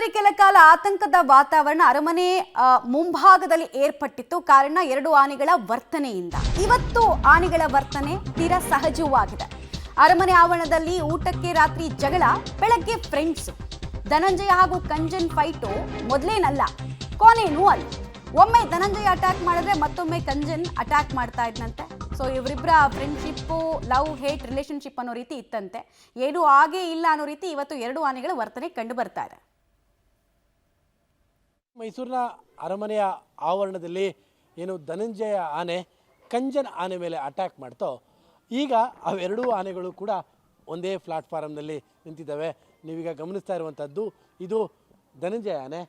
ರಾತ್ರಿ ಕೆಲ ಕಾಲ ಆತಂಕದ ವಾತಾವರಣ ಅರಮನೆ ಮುಂಭಾಗದಲ್ಲಿ ಏರ್ಪಟ್ಟಿತ್ತು. ಕಾರಣ ಎರಡು ಆನೆಗಳ ವರ್ತನೆಯಿಂದ. ಇವತ್ತು ಆನೆಗಳ ವರ್ತನೆ ತೀರಾ ಸಹಜವಾಗಿದೆ. ಅರಮನೆ ಆವರಣದಲ್ಲಿ ಊಟಕ್ಕೆ ರಾತ್ರಿ ಜಗಳ, ಬೆಳಗ್ಗೆ ಫ್ರೆಂಡ್ಸ್. ಧನಂಜಯ ಹಾಗೂ ಕಂಜನ್ ಫೈಟು ಮೊದಲೇನಲ್ಲ, ಕೊನೆನೂ ಅಲ್ಲ. ಒಮ್ಮೆ ಧನಂಜಯ ಅಟ್ಯಾಕ್ ಮಾಡಿದ್ರೆ ಮತ್ತೊಮ್ಮೆ ಕಂಜನ್ ಅಟ್ಯಾಕ್ ಮಾಡ್ತಾ ಇದ್ನಂತೆ. ಸೊ ಇವರಿಬ್ಬರ ಫ್ರೆಂಡ್ಶಿಪ್ಪು, ಲವ್ ಹೇಟ್ ರಿಲೇಶನ್ಶಿಪ್ ಅನ್ನೋ ರೀತಿ ಇತ್ತಂತೆ. ಏನೂ ಆಗೇ ಇಲ್ಲ ಅನ್ನೋ ರೀತಿ ಇವತ್ತು ಎರಡು ಆನೆಗಳ ವರ್ತನೆ ಕಂಡು ಬರ್ತಾ ಇದೆ. ಮೈಸೂರಿನ ಅರಮನೆಯ ಆವರಣದಲ್ಲಿ ಏನು ಧನಂಜಯ ಆನೆ ಕಂಜನ್ ಆನೆ ಮೇಲೆ ಅಟ್ಯಾಕ್ ಮಾಡ್ತೋ, ಈಗ ಅವೆರಡೂ ಆನೆಗಳು ಕೂಡ ಒಂದೇ ಪ್ಲಾಟ್ಫಾರ್ಮ್ನಲ್ಲಿ ನಿಂತಿದ್ದಾವೆ. ನೀವೀಗ ಗಮನಿಸ್ತಾ ಇರುವಂಥದ್ದು ಇದು ಧನಂಜಯ ಆನೆ,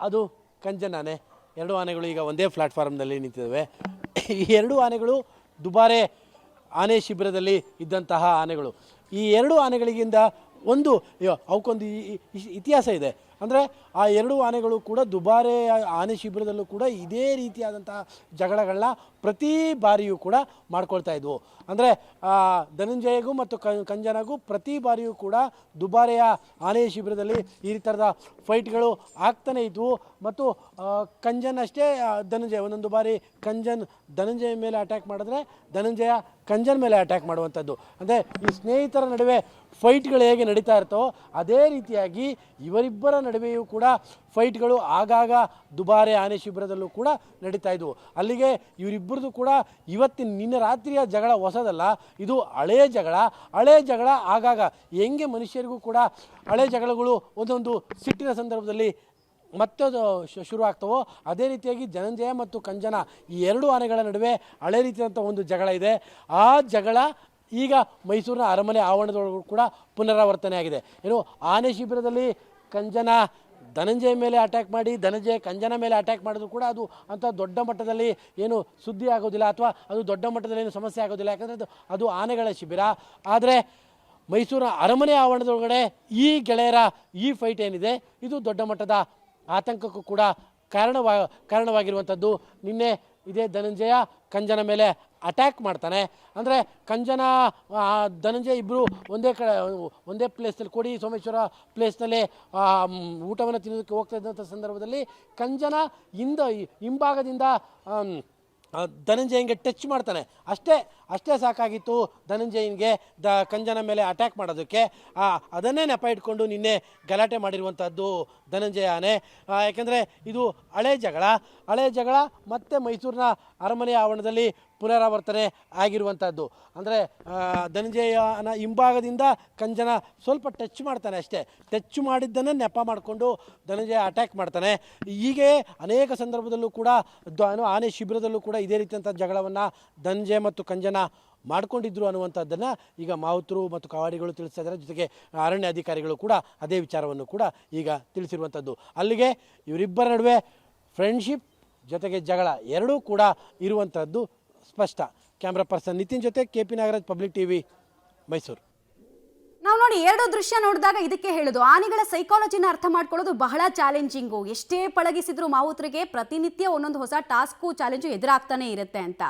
ಅದು ಕಂಜನ್ ಆನೆ. ಎರಡು ಆನೆಗಳು ಈಗ ಒಂದೇ ಪ್ಲಾಟ್ಫಾರ್ಮ್ನಲ್ಲಿ ನಿಂತಿದ್ದಾವೆ. ಈ ಎರಡು ಆನೆಗಳು ದುಬಾರೆ ಆನೆ ಶಿಬಿರದಲ್ಲಿ ಇದ್ದಂತಹ ಆನೆಗಳು. ಈ ಎರಡು ಆನೆಗಳಿಗಿಂತ ಅವಕ್ಕೊಂದು ಇತಿಹಾಸ ಇದೆ. ಅಂದರೆ ಆ ಎರಡು ಆನೆಗಳು ಕೂಡ ದುಬಾರೆ ಆನೆ ಶಿಬಿರದಲ್ಲೂ ಕೂಡ ಇದೇ ರೀತಿಯಾದಂತಹ ಜಗಳಗಳನ್ನ ಪ್ರತಿ ಬಾರಿಯೂ ಕೂಡ ಮಾಡ್ಕೊಳ್ತಾ ಇದ್ವು. ಅಂದರೆ ಧನಂಜಯಗೂ ಮತ್ತು ಕಂಜನಗೂ ಪ್ರತಿ ಬಾರಿಯೂ ಕೂಡ ದುಬಾರೆಯ ಆನೆ ಶಿಬಿರದಲ್ಲಿ ಈ ಥರದ ಫೈಟ್ಗಳು ಆಗ್ತಾನೆ ಇದ್ವು. ಮತ್ತು ಕಂಜನ್ ಅಷ್ಟೇ ಧನಂಜಯ ಒಂದೊಂದು ಬಾರಿ ಕಂಜನ್ ಧನಂಜಯ ಮೇಲೆ ಅಟ್ಯಾಕ್ ಮಾಡಿದ್ರೆ ಧನಂಜಯ ಕಂಜನ್ ಮೇಲೆ ಅಟ್ಯಾಕ್ ಮಾಡುವಂಥದ್ದು. ಅಂದರೆ ಈ ಸ್ನೇಹಿತರ ನಡುವೆ ಫೈಟ್ಗಳು ಹೇಗೆ ನಡೀತಾ ಇರ್ತವೋ ಅದೇ ರೀತಿಯಾಗಿ ಇವರಿಬ್ಬರ ನಡುವೆಯೂ ಕೂಡ ಫೈಟ್ಗಳು ಆಗಾಗ ದುಬಾರೆ ಆನೆ ಶಿಬಿರದಲ್ಲೂ ಕೂಡ ನಡೀತಾ ಇದ್ವು. ಅಲ್ಲಿಗೆ ಇವರಿಬ್ಬರದು ಕೂಡ ನಿನ್ನೆ ರಾತ್ರಿಯ ಜಗಳ ಹೊಸದಲ್ಲ, ಇದು ಹಳೆಯ ಜಗಳ. ಆಗಾಗ ಹೆಂಗೆ ಮನುಷ್ಯರಿಗೂ ಕೂಡ ಹಳೆ ಜಗಳಗಳು ಒಂದೊಂದು ಸಿಟ್ಟಿನ ಸಂದರ್ಭದಲ್ಲಿ ಮತ್ತೆ ಶುರು ಆಗ್ತವೋ ಅದೇ ರೀತಿಯಾಗಿ ಧನಂಜಯ ಮತ್ತು ಕಂಜನ ಈ ಎರಡು ಆನೆಗಳ ನಡುವೆ ಹಳೆ ರೀತಿಯಾದಂಥ ಒಂದು ಜಗಳ ಇದೆ. ಆ ಜಗಳ ಈಗ ಮೈಸೂರಿನ ಅರಮನೆ ಆವರಣದೊಳಗೂ ಕೂಡ ಪುನರಾವರ್ತನೆ ಆಗಿದೆ. ಏನು ಆನೆ ಶಿಬಿರದಲ್ಲಿ ಕಂಜನ ಧನಂಜಯ ಮೇಲೆ ಅಟ್ಯಾಕ್ ಮಾಡಿ ಧನಂಜಯ ಕಂಜನ ಮೇಲೆ ಅಟ್ಯಾಕ್ ಮಾಡಿದ್ರು ಕೂಡ ಅದು ಅಂಥ ದೊಡ್ಡ ಮಟ್ಟದಲ್ಲಿ ಏನು ಸುದ್ದಿ ಆಗೋದಿಲ್ಲ, ಅಥವಾ ಅದು ದೊಡ್ಡ ಮಟ್ಟದಲ್ಲಿ ಏನು ಸಮಸ್ಯೆ ಆಗೋದಿಲ್ಲ. ಯಾಕಂದರೆ ಅದು ಆನೆಗಳ ಶಿಬಿರ. ಆದರೆ ಮೈಸೂರಿನ ಅರಮನೆ ಆವರಣದೊಳಗಡೆ ಈ ಗೆಳೆಯರ ಈ ಫೈಟ್ ಏನಿದೆ ಇದು ದೊಡ್ಡ ಮಟ್ಟದ ಆತಂಕಕ್ಕೂ ಕೂಡ ಕಾರಣವಾಗಿರುವಂಥದ್ದು. ನಿನ್ನೆ ಇದೇ ಧನಂಜಯ ಕಂಜನ ಮೇಲೆ ಅಟ್ಯಾಕ್ ಮಾಡ್ತಾನೆ. ಅಂದರೆ ಕಂಜನ ಧನಂಜಯ ಇಬ್ಬರು ಒಂದೇ ಪ್ಲೇಸ್ನಲ್ಲಿ ಕೋಡಿ ಸೋಮೇಶ್ವರ ಪ್ಲೇಸ್ನಲ್ಲಿ ಊಟವನ್ನು ತಿನ್ನೋದಕ್ಕೆ ಹೋಗ್ತಾ ಇದ್ದಂಥ ಸಂದರ್ಭದಲ್ಲಿ ಕಂಜನ ಹಿಂಭಾಗದಿಂದ ಧನಂಜಯನಿಗೆ ಟಚ್ ಮಾಡ್ತಾನೆ. ಅಷ್ಟೇ ಸಾಕಾಗಿತ್ತು ಧನಂಜಯನಿಗೆ ಕಂಜನ ಮೇಲೆ ಅಟ್ಯಾಕ್ ಮಾಡೋದಕ್ಕೆ. ಅದನ್ನೇ ನೆಪ ಇಟ್ಕೊಂಡು ನಿನ್ನೆ ಗಲಾಟೆ ಮಾಡಿರುವಂಥದ್ದು ಧನಂಜಯ ಆನೆ. ಯಾಕೆಂದರೆ ಇದು ಹಳೆ ಜಗಳ ಮತ್ತೆ ಮೈಸೂರಿನ ಅರಮನೆಯ ಆವರಣದಲ್ಲಿ ಪುನರಾವರ್ತನೆ ಆಗಿರುವಂಥದ್ದು. ಅಂದರೆ ಧನಂಜಯನ ಹಿಂಭಾಗದಿಂದ ಕಂಜನ ಸ್ವಲ್ಪ ಟಚ್ ಮಾಡ್ತಾನೆ, ಅಷ್ಟೇ. ಟಚ್ ಮಾಡಿದ್ದನ್ನೇ ನೆಪ ಮಾಡಿಕೊಂಡು ಧನಂಜಯ ಅಟ್ಯಾಕ್ ಮಾಡ್ತಾನೆ. ಹೀಗೆ ಅನೇಕ ಸಂದರ್ಭದಲ್ಲೂ ಕೂಡ ಆನೆ ಶಿಬಿರದಲ್ಲೂ ಕೂಡ ಇದೇ ರೀತಿಯಂಥ ಜಗಳವನ್ನು ಧನಂಜಯ ಮತ್ತು ಕಂಜನ ಮಾಡಿಕೊಂಡಿದ್ರು ಅನ್ನುವಂಥದ್ದನ್ನು ಈಗ ಮಾವುತರು ಮತ್ತು ಕಾವಾಡಿಗಳು ತಿಳಿಸ್ತಾ ಇದ್ದಾರೆ. ಜೊತೆಗೆ ಅರಣ್ಯ ಅಧಿಕಾರಿಗಳು ಕೂಡ ಅದೇ ವಿಚಾರವನ್ನು ಕೂಡ ಈಗ ತಿಳಿಸಿರುವಂಥದ್ದು. ಅಲ್ಲಿಗೆ ಇವರಿಬ್ಬರ ನಡುವೆ ಫ್ರೆಂಡ್ಶಿಪ್ ಜೊತೆಗೆ ಜಗಳ ಎರಡೂ ಕೂಡ ಇರುವಂಥದ್ದು ಸ್ಪಷ್ಟ. ಕ್ಯಾಮ್ರಾ ಪರ್ಸನ್ ನಿತಿನ್ ಜೊತೆ KP Nagaraj, public TV, Mysuru. ನಾವು ನೋಡಿ ಎರಡು ದೃಶ್ಯ ನೋಡಿದಾಗ ಇದಕ್ಕೆ ಹೇಳೋದು, ಆನೆಗಳ ಸೈಕಾಲಜಿನ ಅರ್ಥ ಮಾಡ್ಕೊಳ್ಳೋದು ಬಹಳ ಚಾಲೆಂಜಿಂಗು. ಎಷ್ಟೇ ಪಳಗಿಸಿದ್ರು ಮಾವುತರಿಗೆ ಪ್ರತಿನಿತ್ಯ ಒಂದೊಂದು ಹೊಸ ಟಾಸ್ಕು ಚಾಲೆಂಜು ಎದುರಾಗ್ತಾನೆ ಇರುತ್ತೆ ಅಂತ.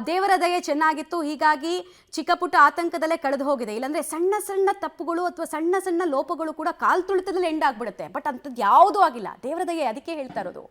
ದೇವರ ದಯೆ ಚೆನ್ನಾಗಿತ್ತು, ಹೀಗಾಗಿ ಚಿಕ್ಕ ಪುಟ್ಟ ಆತಂಕದಲ್ಲೇ ಕಳೆದು ಹೋಗಿದೆ. ಇಲ್ಲಾಂದ್ರೆ ಸಣ್ಣ ಸಣ್ಣ ತಪ್ಪುಗಳು ಅಥವಾ ಸಣ್ಣ ಸಣ್ಣ ಲೋಪಗಳು ಕೂಡ ಕಾಲ್ ತುಳಿತದಲ್ಲಿ ಎಂಡ್ ಆಗ್ಬಿಡುತ್ತೆ. ಬಟ್ ಅಂಥದ್ದು ಯಾವುದೂ ಆಗಿಲ್ಲ, ದೇವರ ದಯೆ. ಅದಕ್ಕೆ ಹೇಳ್ತಾ ಇರೋದು.